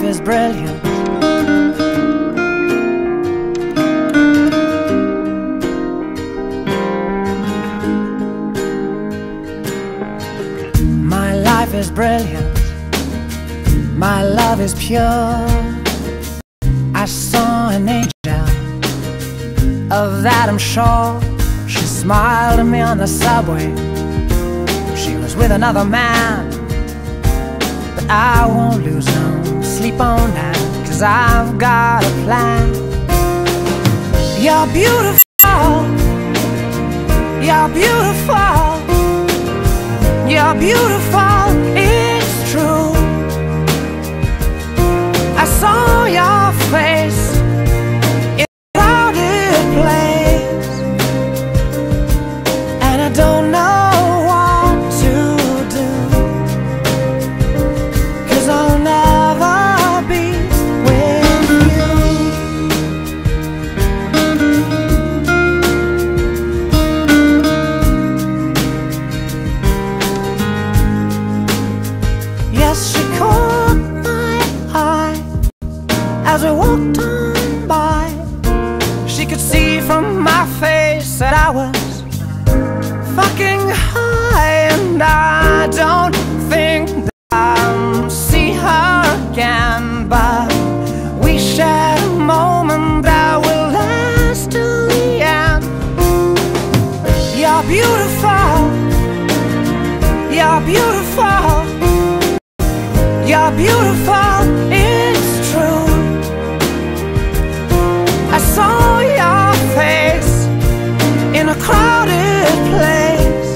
is brilliant. My life is brilliant. My love is pure. I saw an angel, of that I'm sure. She smiled at me on the subway. She was with another man, but I won't lose no sleep on that, 'cause I've got a plan. You're beautiful. You're beautiful. You're beautiful, it's true. I saw your face in a crowded place, and I don't know what to do, 'cause I'll never be with you. Yes, she caught my eye as we walked on by. She could see from my face that I was fucking high, and I don't think that I'll see her again, but we shared a moment that will last till the end. You're beautiful. You're beautiful. You're beautiful, it's true. I saw your face in a crowded place,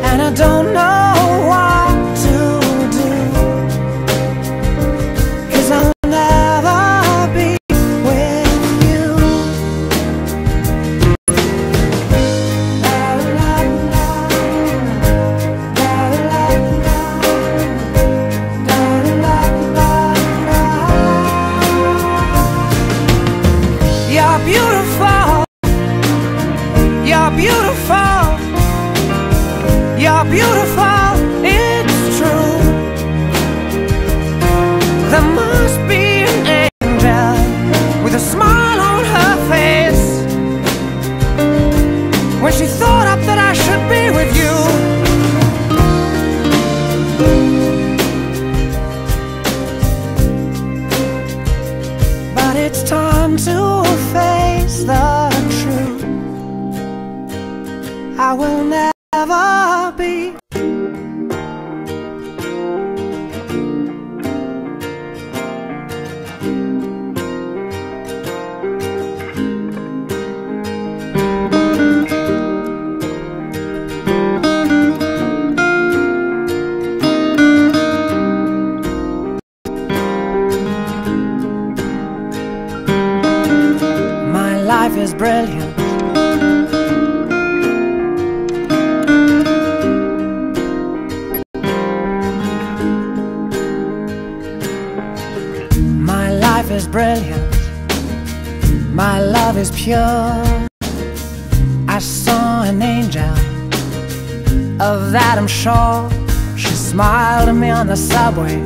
and I don't know what to do, 'cause I'll never be with you. You're beautiful. You're beautiful. You're beautiful, it's true. There must be an angel with a smile on her face when she thought up that I should be with you. But it's time to face the truth. I will never be. My life is brilliant. My life is brilliant. My love is pure. I saw an angel, of that I'm sure. She smiled at me on the subway.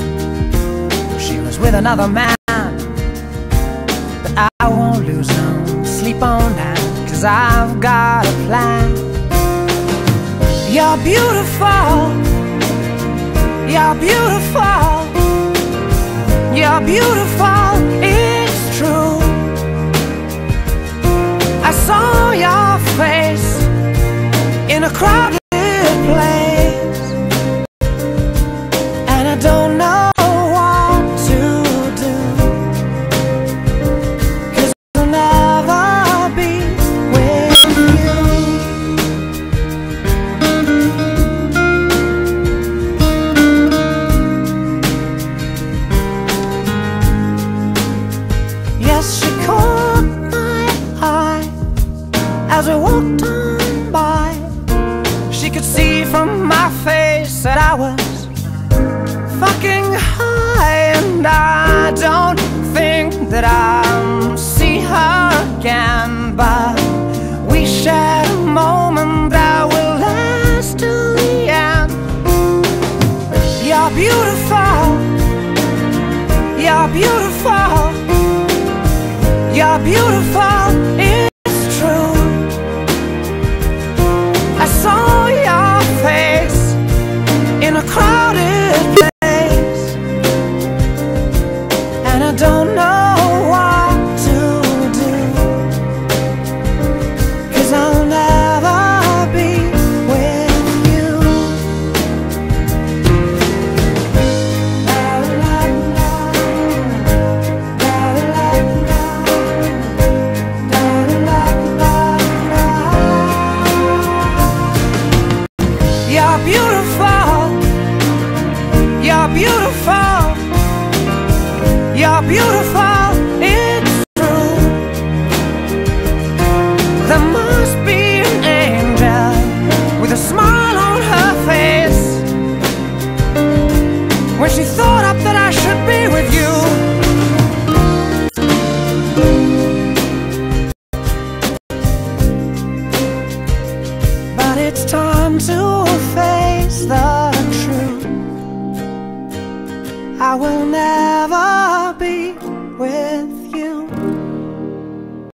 She was with another man, but I won't lose no sleep on that, 'cause I've got a plan. You're beautiful. You're beautiful. You're beautiful, it's true. I saw your face in a crowded place, and I don't know what to do, 'cause I'll never be with you. Yes, she caught my eye as we walked on by. She could see from my face that I was fucking high, and I don't think that I'll see her again, but we shared a moment that will last till the end. You're beautiful. You're beautiful, you're beautiful, it's true. I saw your face in a crowded place, and I don't know what to do, 'cause I'll never be with you. You're beautiful, you're beautiful, you're beautiful, it's true. There must be an angel with a smile on her face when she thought up that I should be with you. But it's time to face the truth. I will never be with